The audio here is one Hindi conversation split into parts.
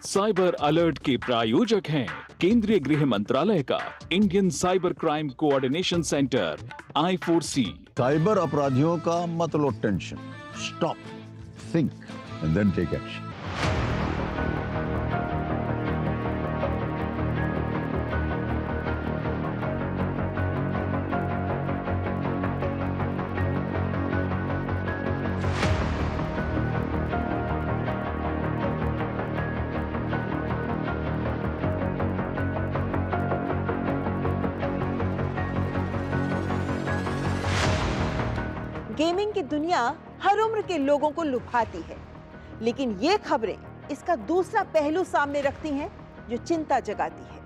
साइबर अलर्ट के प्रायोजक हैं केंद्रीय गृह मंत्रालय का Indian cyber crime coordination centre I4C। Cyber अपराधियों का मत लो tension, stop, think and then take action. Gaming की दुनिया हर उम्र के लोगों को लुभाती है, लेकिन ये खबरें इसका दूसरा पहलू सामने रखती हैं जो चिंता जगाती है,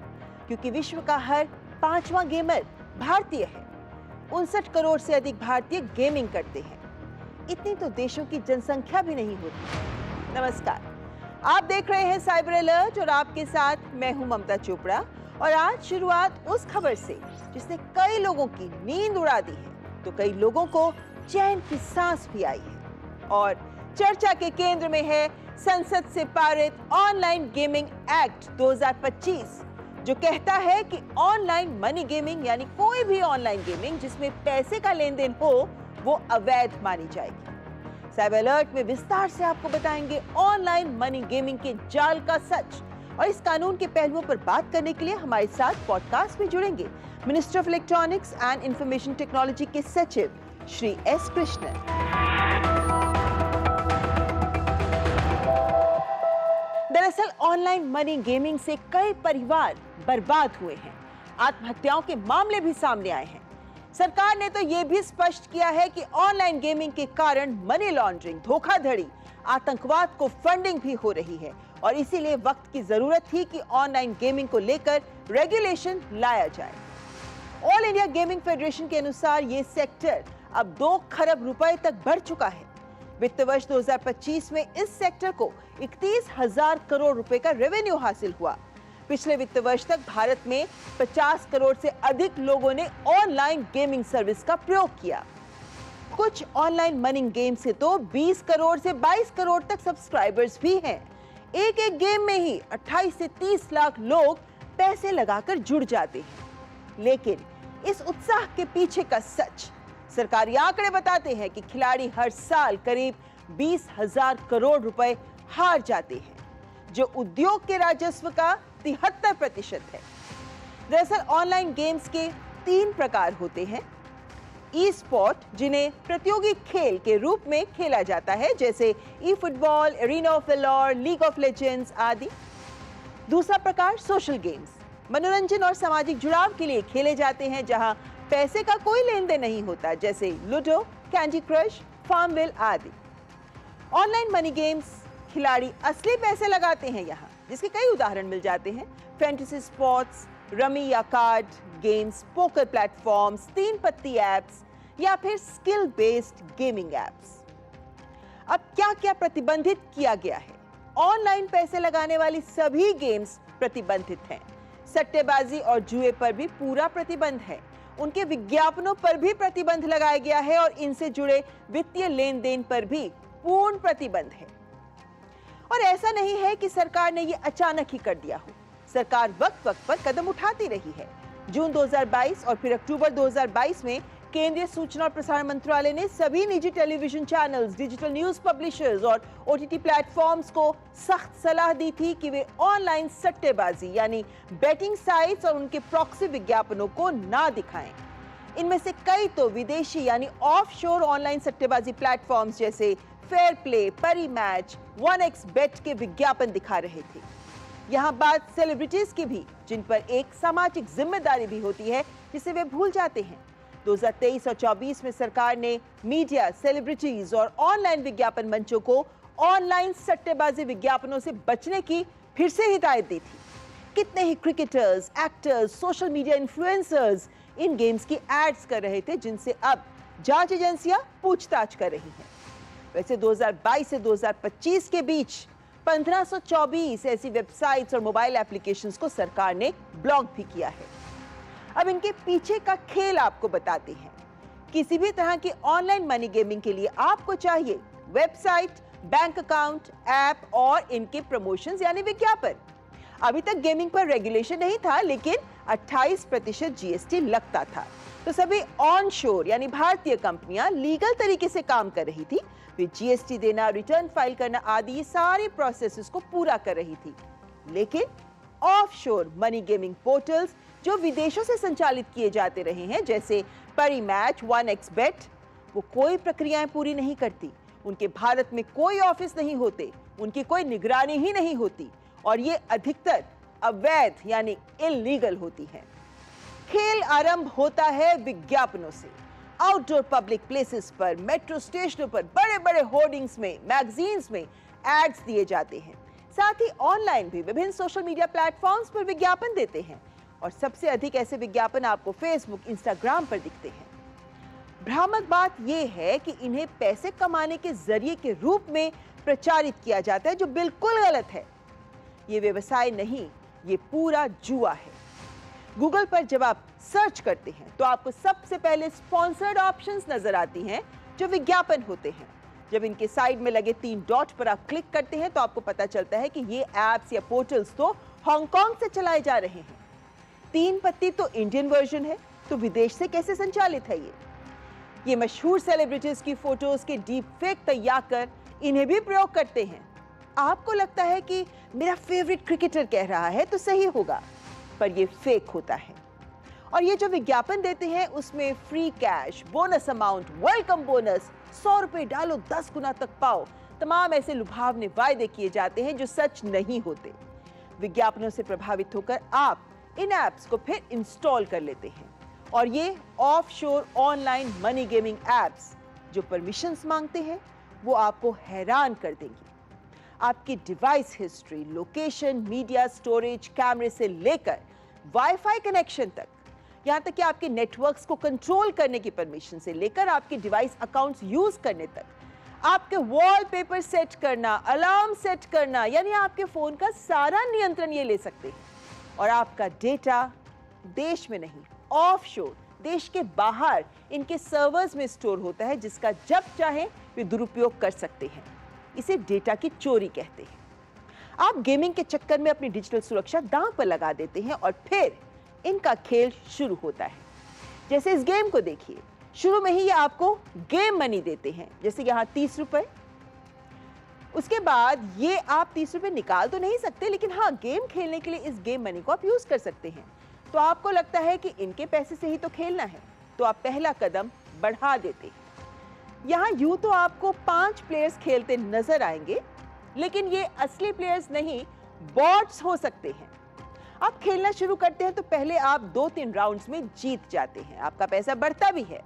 क्योंकि विश्व का हर 5वां गेमर भारतीय है। 59 करोड़ से अधिक भारतीय गेमिंग करते हैं। इतनी तो देशों की जनसंख्या भी नहीं होती। नमस्कार, आप देख रहे हैं साइबर अलर्ट और आपके साथ मैं हूं ममता चोपड़ा। और आज शुरुआत उस खबर से जिसने कई लोगों की नींद उड़ा दी है, तो कई लोगों को चैन की सांस भी आई है। और चर्चा के केंद्र में है संसद से पारित ऑनलाइन गेमिंग एक्ट 2025, जो कहता है कि ऑनलाइन मनी गेमिंग यानी कोई भी ऑनलाइन गेमिंग जिसमें पैसे का लेन देन हो वो अवैध मानी जाएगी। साइबर अलर्ट में विस्तार से आपको बताएंगे ऑनलाइन मनी गेमिंग के जाल का सच। और इस कानून के पहलुओं पर बात करने के लिए हमारे साथ पॉडकास्ट में जुड़ेंगे minister of electronics and information technology के सचिव श्री एस कृष्णन। दरअसल ऑनलाइन मनी गेमिंग से कई परिवार बर्बाद हुए हैं। आत्महत्याओं के मामले भी सामने आए हैं। सरकार ने तो यह भी स्पष्ट किया है कि ऑनलाइन गेमिंग के कारण मनी लॉन्ड्रिंग, धोखाधड़ी, आतंकवाद को फंडिंग भी हो रही है और इसीलिए वक्त की जरूरत थी कि ऑनलाइन गेमिंग को लेकर रेगुलेशन लाया जाए। ऑल इंडिया गेमिंग फेडरेशन के अनुसार यह सेक्टर अब 2 खरब रुपए तक बढ़ चुका है। वित्त वर्ष 2025 में इस सेक्टर को 31,000 करोड़ रुपए का रेवेन्यू हासिल हुआ। पिछले वित्त वर्ष तक भारत में 50 करोड़ से अधिक लोगों ने ऑनलाइन गेमिंग सर्विस का प्रयोग किया। कुछ ऑनलाइन मनी गेम से तो 20 करोड़ से 22 करोड़ तक सब्सक्राइबर्स भी हैं। एक गेम में ही 28 से 30 लाख लोग पैसे लगाकर जुड़ जाते हैं। लेकिन इस उत्साह के पीछे का सच, सरकारी आंकड़े बताते हैं कि खिलाड़ी हर साल करीब 20,000 करोड़ रुपए हार जाते हैं, जो उद्योग के राजस्व का 73% है। दरअसल ऑनलाइन गेम्स के 3 प्रकार होते हैं। ई स्पोर्ट, जिन्हें प्रतियोगी खेल के रूप में खेला जाता है, जैसे e football, Arena of Valor, League of Legends आदि। दूसरा प्रकार सोशल गेम्स, मनोरंजन और सामाजिक जुड़ाव के लिए खेले जाते हैं, जहां पैसे का कोई लेन देन नहीं होता, जैसे लूडो, कैंडी क्रश, फार्मविल आदि। ऑनलाइन मनी गेम्स, खिलाड़ी असली पैसे लगाते हैं यहाँ, जिसके कई उदाहरण मिल जाते हैं। फैंटेसी स्पोर्ट्स, रमी या कार्ड गेम्स, पोकर प्लेटफॉर्म्स, 3 पत्ती एप्स या फिर स्किल बेस्ड गेमिंग एप्स। अब क्या क्या प्रतिबंधित किया गया है? ऑनलाइन पैसे लगाने वाली सभी गेम्स प्रतिबंधित हैं। सट्टेबाजी और जुए पर भी पूरा प्रतिबंध है। उनके विज्ञापनों पर भी प्रतिबंध लगाया गया है और इनसे जुड़े वित्तीय लेन देन पर भी पूर्ण प्रतिबंध है। और ऐसा नहीं है कि सरकार ने ये अचानक ही कर दिया हो। सरकार वक्त वक्त पर कदम उठाती रही है। जून 2022 और फिर अक्टूबर 2022 में केंद्रीय सूचना और प्रसारण मंत्रालय ने सभी निजी television channels, digital news publishers और ओटीटी प्लेटफॉर्म्स को सख्त सलाह दी थी कि वे ऑनलाइन सट्टेबाजी यानी बेटिंग साइट्स और उनके प्रॉक्सी विज्ञापनों को ना दिखाएं। इनमें से कई तो विदेशी यानी ऑफशोर ऑनलाइन सट्टेबाजी प्लेटफॉर्म्स जैसे फेयर प्ले, परी मैच, 1x बेट के विज्ञापन दिखा रहे थे। यहाँ बात सेलिब्रिटीज की भी, जिन पर एक सामाजिक जिम्मेदारी भी होती है, जिसे वे भूल जाते हैं। 2023 और 24 में सरकार ने मीडिया, सेलिब्रिटीज और ऑनलाइन विज्ञापन मंचों को ऑनलाइन सट्टेबाजी विज्ञापनों से बचने की फिर से हिदायत दी थी। कितने ही cricketers, actors, social media influencers इन गेम्स की एड्स कर रहे थे, जिनसे अब जांच एजेंसियां पूछताछ कर रही हैं। वैसे 2022 से 2025 के बीच 1524 ऐसी वेबसाइट्स और मोबाइल एप्लीकेशंस को सरकार ने ब्लॉक भी किया है। अब इनके पीछे का खेल आपको बताते हैं। किसी भी तरह की ऑनलाइन मनी गेमिंग के लिए आपको चाहिए वेबसाइट, बैंक अकाउंट, ऐप और इनके प्रमोशंस यानी विज्ञापन। अभी तक गेमिंग पर रेगुलेशन नहीं था, लेकिन 28% जीएसटी लगता था। तो सभी ऑन शोर यानी भारतीय कंपनियां लीगल तरीके से काम कर रही थी। वे जीएसटी देना, रिटर्न फाइल करना आदि ये सारे प्रोसेसेस को पूरा कर रही थी। लेकिन ऑफशोर मनी गेमिंग पोर्टल्स जो विदेशों से संचालित किए जाते रहे हैं, जैसे परिमैच, 1xbet, वो कोई प्रक्रियाएं पूरी नहीं करती। उनके भारत में कोई ऑफिस नहीं होते, उनकी कोई निगरानी ही नहीं होती और ये अधिकतर अवैध यानी इल्लीगल होती है। खेल आरंभ होता है विज्ञापनों से। आउटडोर पब्लिक प्लेसेस पर, मेट्रो स्टेशनों पर, बड़े बड़े होर्डिंग्स में, मैगजीन्स में एड्स दिए जाते हैं। साथ ही ऑनलाइन भी विभिन्न सोशल मीडिया प्लेटफॉर्म्स पर विज्ञापन देते हैं और सबसे अधिक ऐसे विज्ञापन आपको फेसबुक, इंस्टाग्राम पर दिखते हैं। भ्रामक बात यह है कि इन्हें पैसे कमाने के जरिए के रूप में प्रचारित किया जाता है, जो बिल्कुल गलत है। ये व्यवसाय नहीं, ये पूरा जुआ है। गूगल पर जब आप सर्च करते हैं तो आपको सबसे पहले स्पॉन्सर्ड ऑप्शंस नजर आती हैं जो विज्ञापन होते हैं। जब इनके साइड में लगे 3 डॉट पर आप क्लिक करते हैं तो आपको पता चलता है कि ये एप्स या पोर्टल्स तो हांगकांग से चलाए जा रहे हैं। 3 पत्ती तो इंडियन वर्जन है, तो विदेश से कैसे संचालित है ये मशहूर सेलिब्रिटीज की फोटोज के डीप फेक तैयार कर इन्हें भी प्रयोग करते हैं। आपको लगता है कि मेरा फेवरेट क्रिकेटर कह रहा है तो सही होगा, पर ये फेक होता है। और ये जो विज्ञापन देते हैं उसमें free cash, bonus amount, welcome bonus, 100 रुपए डालो 10 गुना तक पाओ, तमाम ऐसे लुभावने वायदे किए जाते हैं जो सच नहीं होते। विज्ञापनों से प्रभावित होकर आप इन एप्स को फिर इंस्टॉल कर लेते हैं और ये offshore online money gaming apps जो परमिशंस मांगते हैं वो आपको हैरान कर देंगी। आपकी device history, location, media storage, कैमरे से लेकर वाईफाई कनेक्शन तक, यहाँ तक कि आपके नेटवर्क्स को कंट्रोल करने की परमिशन से लेकर आपके डिवाइस अकाउंट्स यूज करने तक, आपके वॉलपेपर सेट करना, अलार्म सेट करना, यानी आपके फोन का सारा नियंत्रण ये ले सकते हैं। और आपका डेटा देश में नहीं, ऑफशोर देश के बाहर इनके सर्वर्स में स्टोर होता है, जिसका जब चाहे वे दुरुपयोग कर सकते हैं। इसे डेटा की चोरी कहते हैं। आप गेमिंग के चक्कर में अपनी डिजिटल सुरक्षा दांव पर लगा देते हैं और फिर इनका खेल शुरू होता है। जैसे इस गेम को देखिए, शुरू में ही ये आपको गेम मनी देते हैं, जैसे यहाँ 30 रुपए। उसके बाद ये आप 30 रुपए निकाल तो नहीं सकते, लेकिन हाँ, गेम खेलने के लिए इस गेम मनी को आप यूज कर सकते हैं। तो आपको लगता है कि इनके पैसे से ही तो खेलना है, तो आप पहला कदम बढ़ा देते हैं। यहाँ यूं तो आपको 5 प्लेयर्स खेलते नजर आएंगे, लेकिन ये असली प्लेयर्स नहीं, बॉट्स हो सकते हैं। आप खेलना शुरू करते हैं तो पहले आप 2-3 राउंड्स में जीत जाते हैं, आपका पैसा बढ़ता भी है।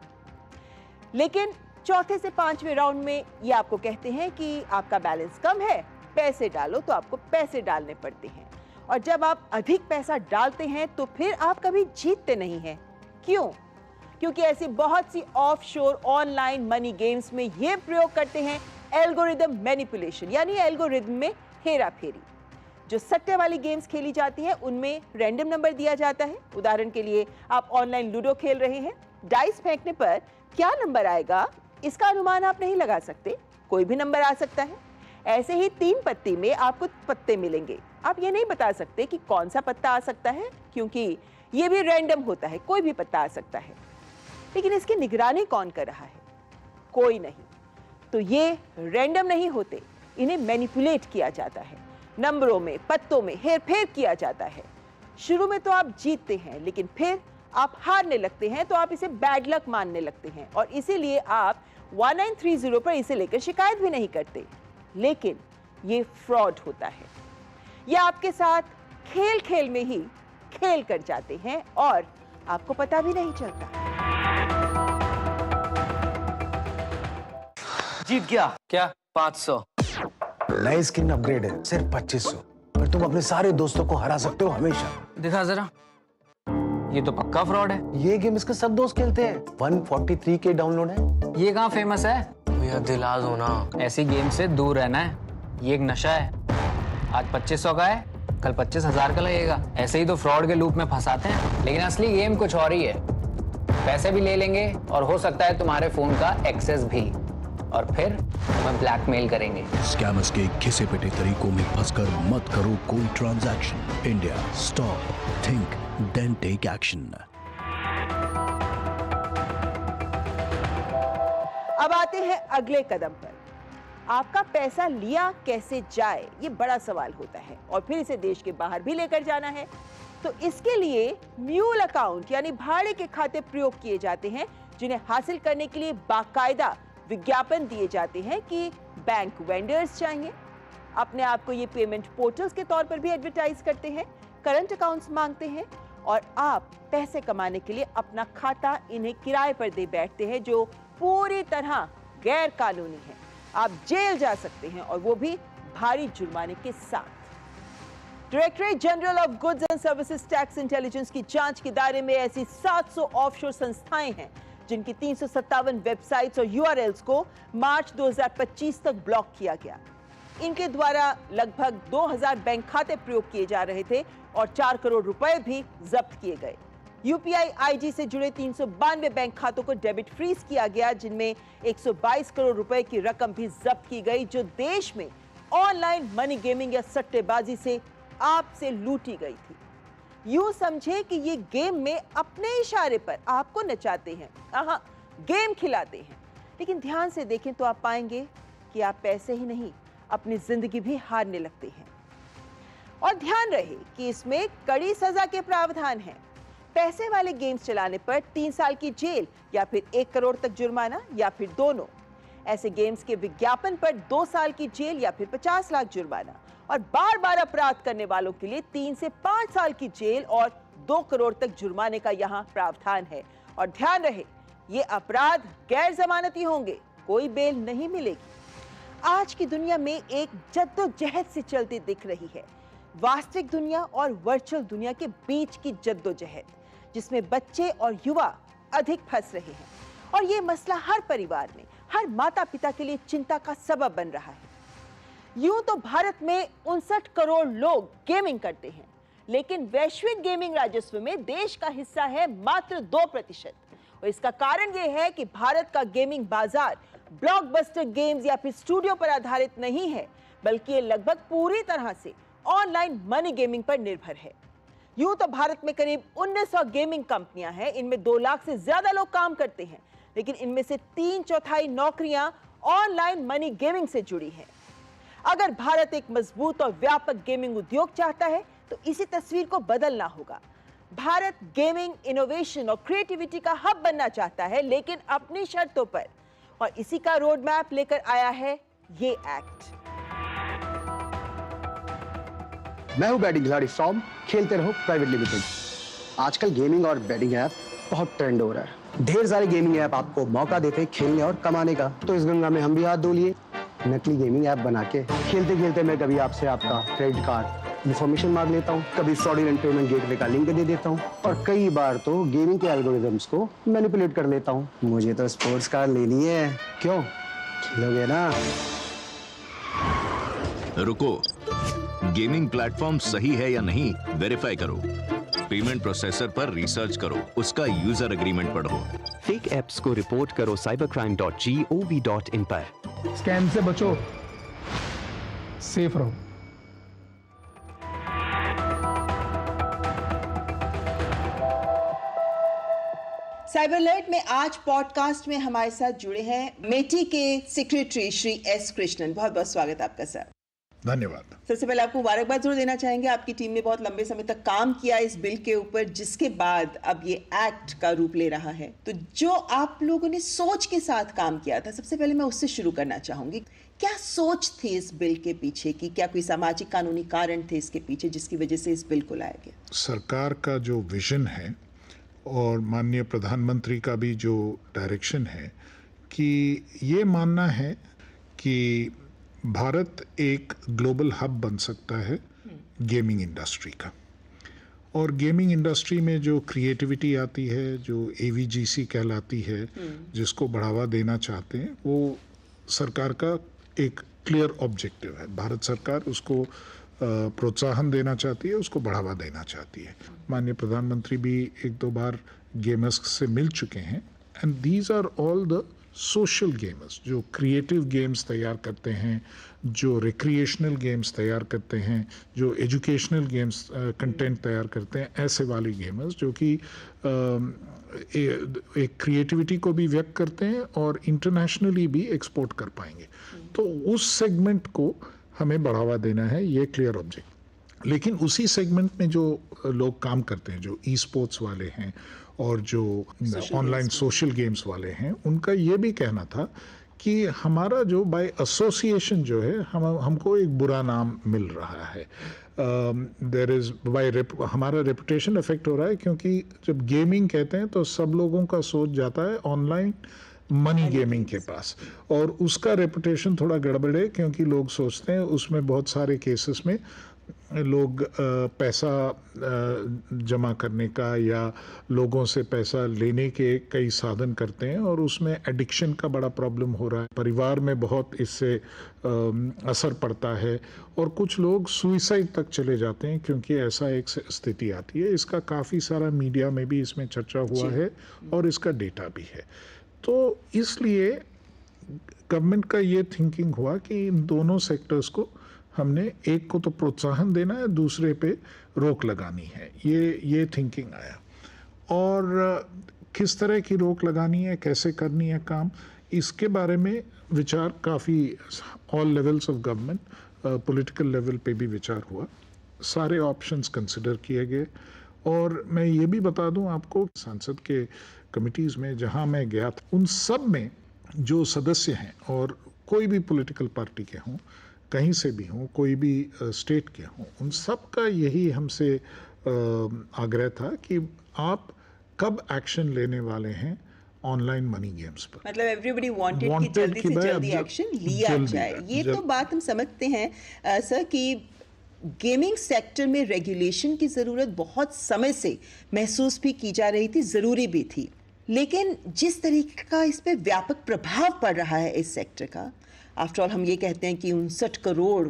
लेकिन चौथे से 5वें राउंड में ये आपको कहते हैं कि आपका बैलेंस कम है, पैसे डालो, तो आपको पैसे डालने पड़ते हैं। और जब आप अधिक पैसा डालते हैं तो फिर आप कभी जीतते नहीं हैं। क्यों? क्योंकि ऐसी बहुत सी ऑफशोर ऑनलाइन मनी गेम्स में ये प्रयोग करते हैं एल्गोरिदम मैनिपुलेशन, यानी एल्गोरिदम में हेरा फेरी। जो सट्टे वाली गेम्स खेली जाती है उनमें रैंडम नंबर दिया जाता है। उदाहरण के लिए आप ऑनलाइन लूडो खेल रहे हैं, डाइस फेंकने पर क्या नंबर आएगा इसका अनुमान आप नहीं लगा सकते, कोई भी नंबर आ सकता है। ऐसे ही 3 पत्ती में आपको पत्ते मिलेंगे, आप ये नहीं बता सकते कि कौन सा पत्ता आ सकता है, क्योंकि ये भी रैंडम होता है, कोई भी पत्ता आ सकता है। लेकिन इसकी निगरानी कौन कर रहा है? कोई नहीं। तो ये रैंडम नहीं होते, इन्हें मैनिपुलेट किया जाता है, नंबरों में, पत्तों में हेरफेर किया जाता है। शुरू में तो आप जीतते हैं, लेकिन फिर आप हारने लगते हैं, तो आप इसे बैड लक मानने लगते हैं और इसीलिए आप 1930 पर इसे लेकर शिकायत भी नहीं करते। लेकिन ये फ्रॉड होता है। ये आपके साथ खेल खेल में ही खेल कर जाते हैं और आपको पता भी नहीं चलता। जीत गया। क्या? 500। नई स्किन अपग्रेड है, सिर्फ 2500, पर तुम अपने सारे दोस्तों को हरा सकते हो हमेशा। दिखा जरा, ये तो पक्का फ्रॉड है। ये गेम इसके सब दोस्त खेलते हैं, 143K डाउनलोड है। ये कहाँ फेमस है? भैया दिला दो ना। ऐसी गेम से दूर रहना है, ये एक नशा है। आज 2500 का है, कल 25,000 का लगेगा। ऐसे ही तो फ्रॉड के लूप में फंसाते हैं, लेकिन असली गेम कुछ और ही है। पैसे भी ले लेंगे और हो सकता है तुम्हारे फोन का एक्सेस भी। और फिर हमें ब्लैकमेल करेंगे। स्कैमर्स के घिसे पिटे तरीकों में फंसकर मत करो कोई transaction. India, stop, think, then take action. अब आते हैं अगले कदम पर। आपका पैसा लिया कैसे जाए, ये बड़ा सवाल होता है, और फिर इसे देश के बाहर भी लेकर जाना है। तो इसके लिए म्यूल अकाउंट यानी भाड़े के खाते प्रयोग किए जाते हैं, जिन्हें हासिल करने के लिए बाकायदा विज्ञापन दिए जाते हैं कि बैंक वेंडर्स चाहिए। अपने आप को ये पेमेंट पोर्टल्स के तौर पर भी एडवर्टाइज करते हैं, करंट अकाउंट्स मांगते हैं, और आप पैसे कमाने के लिए अपना खाता इन्हें किराए पर दे बैठते हैं, जो पूरी तरह गैर कानूनी है। आप जेल जा सकते हैं, और वो भी भारी जुर्माने के साथ। Directorate general of goods and services tax intelligence की जांच के दायरे में ऐसी 700 ऑफशोर संस्थाएं हैं जिनकी 357 वेबसाइट्स और यूआरएल्स को मार्च 2025 तक ब्लॉक किया गया। इनके द्वारा लगभग 2000 बैंक खाते प्रयोग किए जा रहे थे और 4 करोड़ रुपए भी जब्त किए गए। यूपीआई आईडी से जुड़े 392 बैंक खातों को डेबिट फ्रीज किया गया, जिनमें 122 करोड़ रुपए की रकम भी जब्त की गई, जो देश में ऑनलाइन मनी गेमिंग या सट्टेबाजी से आपसे लूटी गई थी। यूं समझे कि ये गेम में अपने इशारे पर आपको नचाते हैं, गेम खिलाते हैं, लेकिन ध्यान से देखें तो आप पाएंगे कि आप पैसे ही नहीं, अपनी जिंदगी भी हारने लगते हैं। और ध्यान रहे कि इसमें कड़ी सजा के प्रावधान हैं। पैसे वाले गेम्स चलाने पर 3 साल की जेल या फिर 1 करोड़ तक जुर्माना, या फिर दोनों। ऐसे गेम्स के विज्ञापन पर 2 साल की जेल या फिर 50 लाख जुर्माना, और बार बार अपराध करने वालों के लिए 3 से 5 साल की जेल और 2 करोड़ तक जुर्माने का यहाँ प्रावधान है। और ध्यान रहे, ये अपराध गैर जमानती होंगे, कोई बेल नहीं मिलेगी। आज की दुनिया में एक जद्दोजहद से चलती दिख रही है, वास्तविक दुनिया और वर्चुअल दुनिया के बीच की जद्दोजहद, जिसमें बच्चे और युवा अधिक फंस रहे हैं। और ये मसला हर परिवार में, हर माता पिता के लिए चिंता का सबब बन रहा है। यूं तो भारत में 59 करोड़ लोग गेमिंग करते हैं, लेकिन वैश्विक गेमिंग राजस्व में देश का हिस्सा है मात्र 2%। और इसका कारण यह है कि भारत का गेमिंग बाजार ब्लॉकबस्टर गेम्स या फिर स्टूडियो पर आधारित नहीं है, बल्कि ये लगभग पूरी तरह से ऑनलाइन मनी गेमिंग पर निर्भर है। यूं तो भारत में करीब 1900 गेमिंग कंपनियां हैं, इनमें 2 लाख से ज्यादा लोग काम करते हैं, लेकिन इनमें से 3/4 नौकरियां ऑनलाइन मनी गेमिंग से जुड़ी हैं। अगर भारत एक मजबूत और व्यापक गेमिंग उद्योग चाहता है तो इसी तस्वीर को बदलना होगा। भारत गेमिंग, इनोवेशन और क्रिएटिविटी का हब बनना चाहता है, लेकिन अपनी शर्तों पर, और इसी का रोड मैप लेकर आया है ये एक्ट। मैं हूं बैटिंग खिलाड़ी फ्रॉम खेलते रहो प्राइवेट लिमिटेड। आजकल गेमिंग और बैटिंग ऐप बहुत ट्रेंड हो रहा है। ढेर सारे गेमिंग ऐप आपको मौका देते हैं खेलने और कमाने का, तो इस गंगा में हम भी हाथ धो लिए। नकली गेमिंग ऐप बना के खेलते खेलते मैं कभी आपसे आपका क्रेडिट कार्ड इन्फॉर्मेशन मांग लेता हूँ, कभी फ्रॉडुलेंट पेमेंट गेटवे का लिंक दे देता हूँ, और कई बार तो गेमिंग के एल्गोरिदम्स को मैनिपुलेट कर लेता हूँ। मुझे तो स्पोर्ट्स कार लेनी है, क्यों खेलोगे ना? रुको, गेमिंग प्लेटफॉर्म सही है या नहीं वेरीफाई करो, पेमेंट प्रोसेसर पर रिसर्च करो, उसका यूजर एग्रीमेंट पढ़ो। फेक ऐप्स को रिपोर्ट करो cybercrime.gov.in पर। स्कैम से बचो, सेफ रहो। साइबर अलर्ट में आज पॉडकास्ट में हमारे साथ जुड़े हैं मेटी के सेक्रेटरी श्री एस कृष्णन। बहुत बहुत स्वागत आपका सर। धन्यवाद। सबसे पहले आपको मुबारकबाद जरूर देना चाहेंगे, आपकी टीम ने बहुत लंबे समय तक काम किया इस बिल के ऊपर, जिसके बाद अब ये एक्ट का रूप ले रहा है। तो जो आप लोगों ने सोच के साथ काम किया था, सबसे पहले मैं उससे शुरू करना चाहूंगी। क्या सोच थी इस बिल के पीछे की? क्या कोई सामाजिक कानूनी कारण थे इसके पीछे जिसकी वजह से इस बिल को लाया गया? सरकार का जो विजन है और माननीय प्रधानमंत्री का भी जो डायरेक्शन है कि ये मानना है कि भारत एक ग्लोबल हब बन सकता है गेमिंग इंडस्ट्री का, और गेमिंग इंडस्ट्री में जो क्रिएटिविटी आती है, जो AVGC कहलाती है, जिसको बढ़ावा देना चाहते हैं, वो सरकार का एक क्लियर ऑब्जेक्टिव है। भारत सरकार उसको प्रोत्साहन देना चाहती है, उसको बढ़ावा देना चाहती है। माननीय प्रधानमंत्री भी 1-2 बार गेमर्स से मिल चुके हैं, and these are all the social gamers जो क्रिएटिव गेम्स तैयार करते हैं, जो रिक्रिएशनल गेम्स तैयार करते हैं, जो एजुकेशनल गेम्स कंटेंट तैयार करते हैं, ऐसे वाले गेमर्स जो कि एक क्रिएटिविटी को भी व्यक्त करते हैं और इंटरनेशनली भी एक्सपोर्ट कर पाएंगे। तो उस सेगमेंट को हमें बढ़ावा देना है, ये क्लियर ऑब्जेक्ट। लेकिन उसी सेगमेंट में जो लोग काम करते हैं, जो ई स्पोर्ट्स वाले हैं और जो ऑनलाइन सोशल गेम्स वाले हैं, उनका ये भी कहना था कि हमारा जो बाय एसोसिएशन जो है हमको एक बुरा नाम मिल रहा है। देयर इज हमारा रेपुटेशन इफेक्ट हो रहा है, क्योंकि जब गेमिंग कहते हैं तो सब लोगों का सोच जाता है ऑनलाइन मनी गेमिंग के पास, और उसका रेपुटेशन थोड़ा गड़बड़ है, क्योंकि लोग सोचते हैं उसमें बहुत सारे केसेस में लोग पैसा जमा करने का या लोगों से पैसा लेने के कई साधन करते हैं, और उसमें एडिक्शन का बड़ा प्रॉब्लम हो रहा है। परिवार में बहुत इससे असर पड़ता है और कुछ लोग सुइसाइड तक चले जाते हैं, क्योंकि ऐसा एक स्थिति आती है। इसका काफ़ी सारा मीडिया में भी इसमें चर्चा हुआ है और इसका डेटा भी है। तो इसलिए गवर्नमेंट का ये थिंकिंग हुआ कि इन दोनों सेक्टर्स को हमने एक को तो प्रोत्साहन देना है, दूसरे पे रोक लगानी है। ये थिंकिंग आया। और किस तरह की रोक लगानी है, कैसे करनी है काम, इसके बारे में विचार काफ़ी all levels of government, political level पे भी विचार हुआ। सारे ऑप्शंस कंसिडर किए गए। और मैं ये भी बता दूं आपको, संसद के कमिटीज़ में जहां मैं गया था, उन सब में जो सदस्य हैं, और कोई भी पॉलिटिकल पार्टी के हों, कहीं से भी हों, कोई भी स्टेट के हों, उन सब का यही हमसे आग्रह था कि आप कब एक्शन लेने वाले हैं ऑनलाइन मनी गेम्स पर। मतलब एवरीबॉडी वांटेड कि जल्दी से जल्दी एक्शन लिया जाए। ये तो बात हम समझते हैं सर कि गेमिंग सेक्टर में रेगुलेशन की ज़रूरत बहुत समय से महसूस भी की जा रही थी, ज़रूरी भी थी। लेकिन जिस तरीके का इस पर व्यापक प्रभाव पड़ रहा है इस सेक्टर का, आफ्टर ऑल हम ये कहते हैं कि 59 करोड़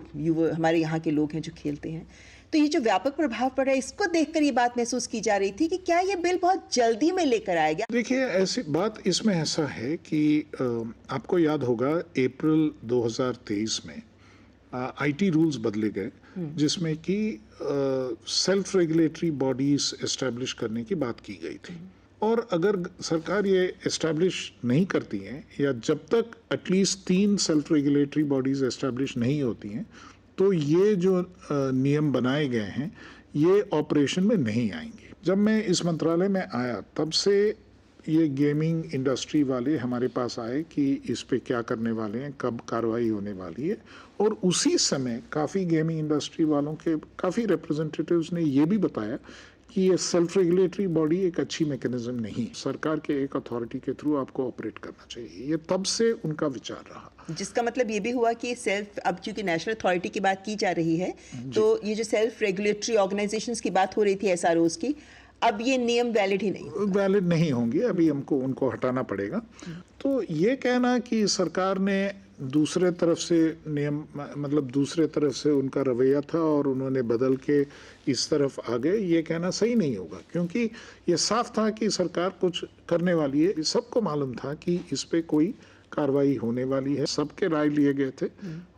हमारे यहाँ के लोग हैं जो खेलते हैं, तो ये जो व्यापक प्रभाव पड़ रहा है, इसको देखकर ये बात महसूस की जा रही थी कि क्या ये बिल बहुत जल्दी में लेकर आएगा। देखिए, ऐसी बात इसमें ऐसा है कि आपको याद होगा अप्रैल 2023 में आईटी रूल्स बदले गए, जिसमें कि सेल्फ रेगुलेटरी बॉडीज एस्टेब्लिश करने की बात की गई थी। और अगर सरकार ये एस्टैब्लिश नहीं करती है, या जब तक at least 3 self regulatory bodies establish नहीं होती हैं, तो ये जो नियम बनाए गए हैं ये ऑपरेशन में नहीं आएंगे। जब मैं इस मंत्रालय में आया, तब से ये गेमिंग इंडस्ट्री वाले हमारे पास आए कि इस पे क्या करने वाले हैं, कब कार्रवाई होने वाली है। और उसी समय काफ़ी गेमिंग इंडस्ट्री वालों के काफ़ी रिप्रेजेंटेटिव्स ने ये भी बताया कि ये सेल्फ रेगुलेटरी बॉडी एक अच्छी मैकेनिज्म नहीं, सरकार के एक अथॉरिटी के थ्रू आपको ऑपरेट करना चाहिए। ये तब से उनका विचार रहा। जिसका मतलब ये भी हुआ कि सेल्फ, अब चूंकि नेशनल अथॉरिटी की बात की जा रही है, तो ये जो सेल्फ रेगुलेटरी ऑर्गेनाइजेशंस की बात हो रही थी एसआरओज की, अब ये नियम वैलिड ही नहीं, वैलिड नहीं होंगे। अभी हमको उनको हटाना पड़ेगा। तो ये कहना कि सरकार ने दूसरे तरफ से नियम, मतलब दूसरे तरफ से उनका रवैया था और उन्होंने बदल के इस तरफ आ गए, ये कहना सही नहीं होगा, क्योंकि ये साफ था कि सरकार कुछ करने वाली है। सबको मालूम था कि इस पे कोई कार्रवाई होने वाली है, सबके राय लिए गए थे,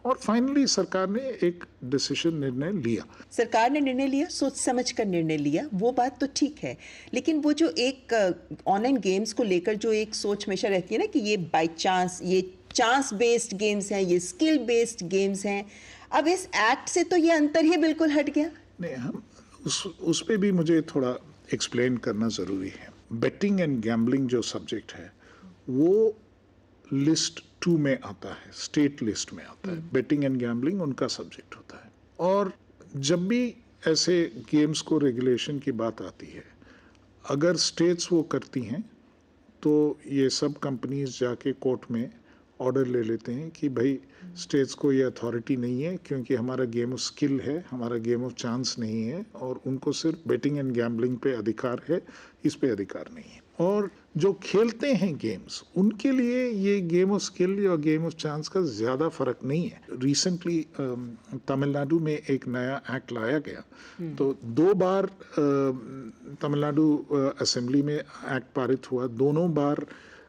और फाइनली सरकार ने एक डिसीजन, निर्णय लिया। सरकार ने निर्णय लिया, सोच समझ कर निर्णय लिया, वो बात तो ठीक है। लेकिन वो जो एक ऑनलाइन गेम्स को लेकर जो एक सोच हमेशा रहती है ना कि ये बाय चांस, ये चांस बेस्ड गेम्स हैं, ये स्किल बेस्ड गेम्स हैं, अब इस एक्ट से तो ये अंतर ही बिल्कुल हट गया। नहीं, हम उस पे भी मुझे थोड़ा एक्सप्लेन करना ज़रूरी है। बेटिंग एंड गैम्बलिंग जो सब्जेक्ट है वो लिस्ट 2 में आता है, स्टेट लिस्ट में आता है। बेटिंग एंड गैम्बलिंग उनका सब्जेक्ट होता है। और जब भी ऐसे गेम्स को रेगुलेशन की बात आती है, अगर स्टेट्स वो करती हैं तो ये सब कंपनीज जाके कोर्ट में ऑर्डर ले लेते हैं कि भाई स्टेट्स को ये अथॉरिटी नहीं है, क्योंकि हमारा गेम ऑफ स्किल है, हमारा गेम ऑफ चांस नहीं है, और उनको सिर्फ बेटिंग एंड गैम्बलिंग पे अधिकार है, इस पे अधिकार नहीं है। और जो खेलते हैं गेम्स, उनके लिए ये गेम ऑफ स्किल और गेम ऑफ चांस का ज़्यादा फर्क नहीं है। रिसेंटली तमिलनाडु में एक नया एक्ट लाया गया, तो 2 बार तमिलनाडु असेंबली में एक्ट पारित हुआ, दोनों बार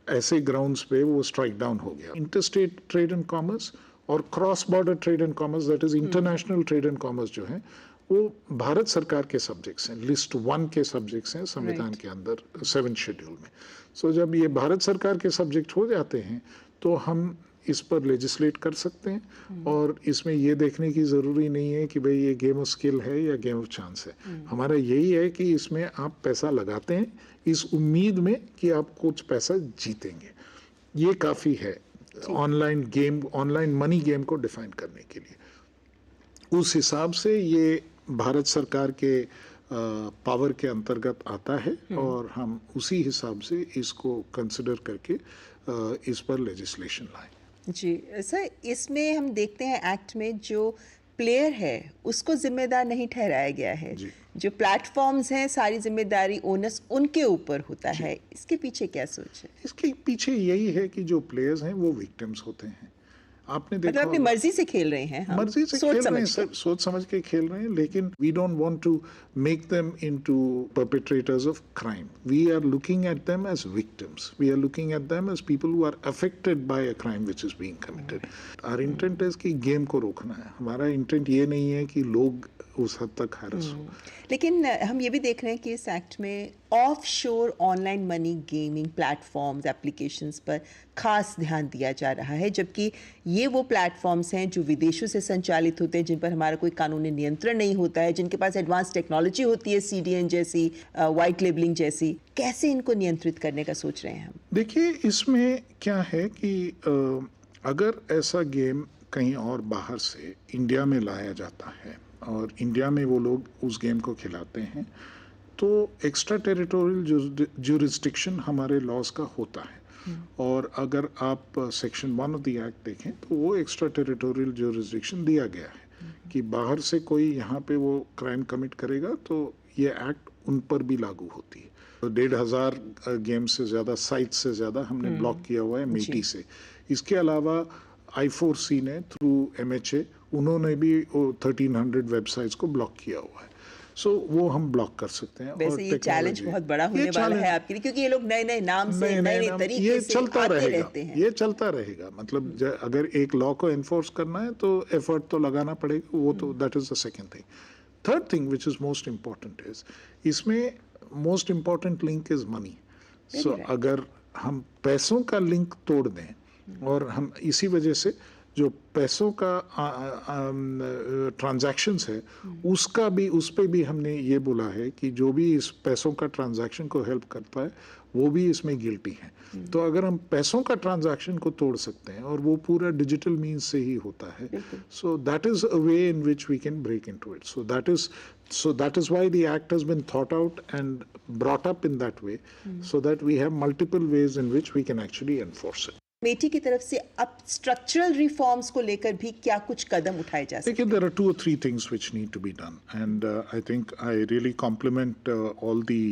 ऐसे ग्राउंड्स पे वो स्ट्राइक डाउन हो गया। इंटरस्टेट ट्रेड एंड कॉमर्स और cross border trade and commerce, that is international trade and commerce जो है वो भारत सरकार के सब्जेक्ट्स हैं, लिस्ट 1 के सब्जेक्ट्स हैं संविधान के अंदर 7th शेड्यूल में। सो जब ये भारत सरकार के सब्जेक्ट हो जाते हैं तो हम इस पर लेजिस्लेट कर सकते हैं और इसमें ये देखने की ज़रूरी नहीं है कि भाई ये गेम ऑफ स्किल है या गेम ऑफ चांस है। हमारा यही है कि इसमें आप पैसा लगाते हैं इस उम्मीद में कि आप कुछ पैसा जीतेंगे। ये काफ़ी है online game, online money game को डिफाइन करने के लिए। उस हिसाब से ये भारत सरकार के पावर के अंतर्गत आता है और हम उसी हिसाब से इसको कंसिडर करके इस पर लेजिस्लेशन लाएं। जी सर, इसमें हम देखते हैं एक्ट में जो प्लेयर है उसको जिम्मेदार नहीं ठहराया गया है, जो प्लेटफॉर्म्स हैं सारी जिम्मेदारी ओनस उनके ऊपर होता है। इसके पीछे क्या सोच है? इसके पीछे यही है कि जो प्लेयर्स हैं वो विक्टिम्स होते हैं। आपने देखा मतलब अपनी मर्जी से खेल रहे हैं हम, मर्जी से खेल रहे हैं, सोच समझ के खेल रहे हैं, लेकिन we don't want to make them into perpetrators of crime. We are looking at them as victims, we are looking at them as people who are affected by a crime which is being committed. Our intent is कि गेम को रोकना है, हमारा इंटेंट ये नहीं है कि लोग उस हद तक हैरेस हो। लेकिन हम ये भी देख रहे हैं कि इस एक्ट में ऑफ शोर online money gaming platforms applications पर खास ध्यान दिया जा रहा है, जबकि ये वो प्लेटफॉर्म्स हैं जो विदेशों से संचालित होते हैं, जिन पर हमारा कोई कानूनी नियंत्रण नहीं होता है, जिनके पास एडवांस टेक्नोलॉजी होती है, CDN जैसी, वाइट लेबलिंग जैसी। कैसे इनको नियंत्रित करने का सोच रहे हैं हम? देखिए, इसमें क्या है कि अगर ऐसा गेम कहीं और बाहर से इंडिया में लाया जाता है और इंडिया में वो लोग उस गेम को खिलाते हैं तो एक्स्ट्रा टेरिटोरियल जुरिस्डिक्शन हमारे लॉज का होता है। और अगर आप सेक्शन 1 ऑफ द एक्ट देखें तो वो एक्स्ट्रा टेरिटोरियल जुरिस्डिक्शन दिया गया है कि बाहर से कोई यहाँ पे वो क्राइम कमिट करेगा तो ये एक्ट उन पर भी लागू होती है। तो 1,500 गेम से ज़्यादा, साइट से ज़्यादा हमने ब्लॉक किया हुआ है मेटी से। इसके अलावा I4C ने थ्रू MHA उन्होंने भी 1300 वेबसाइट्स को ब्लॉक किया हुआ है। सो वो हम ब्लॉक कर सकते हैं। वैसे ये चैलेंज बहुत बड़ा होने वाला है आपके लिए, क्योंकि ये लोग नए नए नाम से नए तरीके से आते रहते हैं। ये चलता रहेगा। मतलब अगर एक लॉ को एनफोर्स करना है तो एफर्ट तो लगाना पड़ेगा, वो तो that is the second thing. Third thing which is most important is, इसमें most important link is money. So अगर हम पैसों का लिंक तोड़ दें और हम इसी वजह से जो पैसों का ट्रांजैक्शंस है उसका भी, उस पे भी हमने ये बोला है कि जो भी इस पैसों का ट्रांजैक्शन को हेल्प करता है वो भी इसमें गिल्टी है। तो अगर हम पैसों का ट्रांजैक्शन को तोड़ सकते हैं और वो पूरा डिजिटल मीन्स से ही होता है, so that is a way in which we can break into it. So that is why the act has been thought out and brought up in that way, so that we have multiple ways in which we can actually enforce it. मेटी की तरफ से अब स्ट्रक्चरल रिफॉर्म्स को लेकर भी क्या कुछ कदम उठाए जा सकते हैं? There are 2 or 3 things which need to be done, and I think I really compliment all the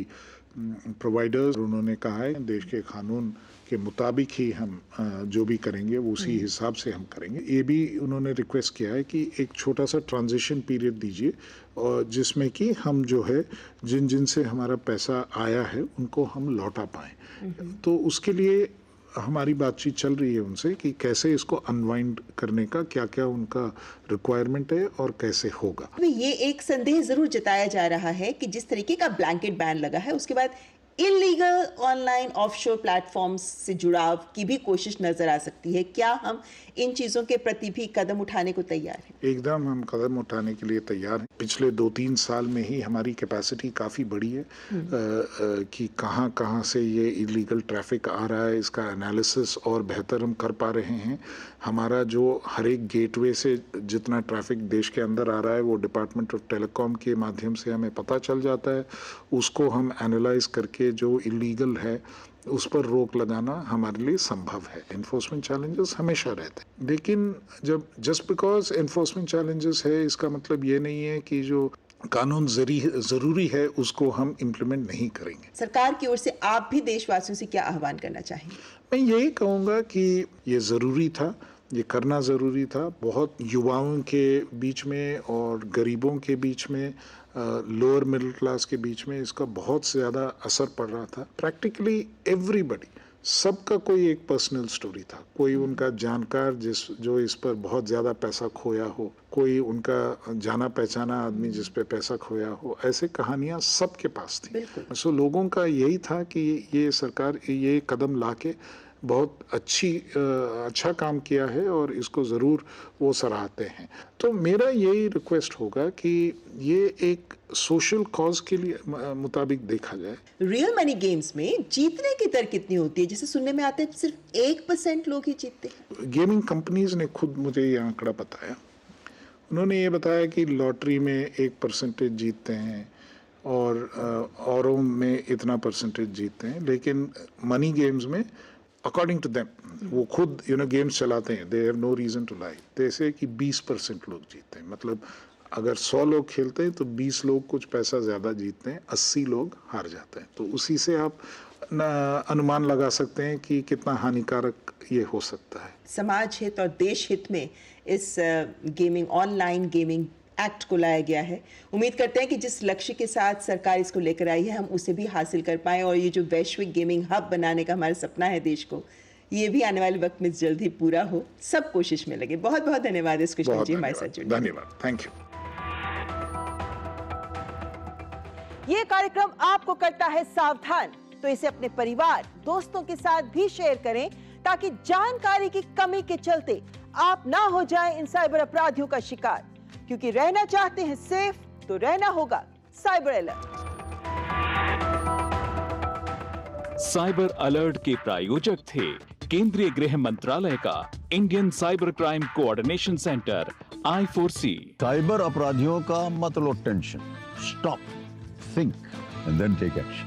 providers. उन्होंने कहा है देश के कानून के मुताबिक ही हम जो भी करेंगे वो उसी हिसाब से हम करेंगे। ये भी उन्होंने रिक्वेस्ट किया है कि एक छोटा सा ट्रांजिशन पीरियड दीजिए और जिसमें कि हम जो है जिन से हमारा पैसा आया है उनको हम लौटा पाएँ। तो उसके लिए हमारी बातचीत चल रही है उनसे कि कैसे इसको अनवाइंड करने का क्या क्या उनका रिक्वायरमेंट है और कैसे होगा। ये एक संदेह जरूर जताया जा रहा है कि जिस तरीके का ब्लैंकेट बैन लगा है उसके बाद इलीगल ऑनलाइन ऑफशोर प्लेटफॉर्म्स से जुड़ाव की भी कोशिश नजर आ सकती है। क्या हम इन चीजों के प्रति भी कदम उठाने को तैयार हैं? एकदम हम कदम उठाने के लिए तैयार हैं। पिछले 2-3 साल में ही हमारी कैपेसिटी काफ़ी बड़ी है कि कहाँ से ये इलीगल ट्रैफिक आ रहा है, इसका एनालिसिस और बेहतर हम कर पा रहे हैं। हमारा जो हर एक गेटवे से जितना ट्रैफिक देश के अंदर आ रहा है वो डिपार्टमेंट ऑफ टेलीकॉम के माध्यम से हमें पता चल जाता है। उसको हम एनालाइज करके जो इलीगल है उस पर रोक लगाना हमारे लिए संभव है। एनफोर्समेंट चैलेंजेस हमेशा रहते हैं, लेकिन जब जस्ट बिकॉज एनफोर्समेंट चैलेंजेस है इसका मतलब ये नहीं है कि जो कानून जरूरी है उसको हम इम्प्लीमेंट नहीं करेंगे। सरकार की ओर से आप भी देशवासियों से क्या आह्वान करना चाहेंगे? मैं यही कहूँगा कि ये ज़रूरी था, ये करना ज़रूरी था। बहुत युवाओं के बीच में और गरीबों के बीच में, लोअर मिडिल क्लास के बीच में इसका बहुत ज़्यादा असर पड़ रहा था। प्रैक्टिकली एवरीबडी सबका कोई एक पर्सनल स्टोरी था। कोई उनका जानकार जो इस पर बहुत ज़्यादा पैसा खोया हो, कोई उनका जाना पहचाना आदमी जिस पे पैसा खोया हो, ऐसे कहानियां सबके पास थी। सो लोगों का यही था कि ये सरकार ये कदम लाके बहुत अच्छा काम किया है और इसको ज़रूर वो सराहते हैं। तो मेरा यही रिक्वेस्ट होगा कि ये एक सोशल कॉज के लिए मुताबिक देखा जाए। रियल मनी गेम्स में जीतने की दर कितनी होती है? जैसे सुनने में आता है सिर्फ 1% लोग ही जीतते हैं। गेमिंग कंपनीज ने खुद मुझे ये आंकड़ा बताया। उन्होंने ये बताया कि लॉटरी में 1% जीतते हैं और औरों में इतना परसेंटेज जीतते हैं, लेकिन मनी गेम्स में अकॉर्डिंग टू देम, वो खुद गेम्स चलाते हैं, they have no reason to lie, जैसे कि 20% लोग जीतते हैं। मतलब अगर 100 लोग खेलते हैं तो 20 लोग कुछ पैसा ज़्यादा जीतते हैं, 80 लोग हार जाते हैं। तो उसी से आप अनुमान लगा सकते हैं कि कितना हानिकारक ये हो सकता है। समाज हित और देश हित में इस ऑनलाइन गेमिंग एक्ट को लाया गया है। उम्मीद करते हैं कि जिस लक्ष्य के साथ सरकार इसको लेकर आई है, हम उसे भी हासिल कर पाएं और ये जो वैश्विक गेमिंग हब बनाने का हमारा सपना है देश को, ये भी आने वाले वक्त में जल्द ही पूरा हो। सब कोशिश में लगे। बहुत बहुत धन्यवाद इस कृष्ण जी हमारे साथ जुड़ने। धन्यवाद, थैंक यू। ये कार्यक्रम आपको करता है सावधान, तो इसे अपने परिवार, दोस्तों के साथ भी शेयर करें ताकि जानकारी की कमी के चलते आप ना हो जाएं इन साइबर अपराधियों का शिकार। क्योंकि रहना चाहते हैं सेफ तो रहना होगा साइबर अलर्ट। साइबर अलर्ट के प्रायोजक थे केंद्रीय गृह मंत्रालय का Indian cyber crime coordination centre I4C। Cyber अपराधियों का मत लो tension, stop, think and then take action.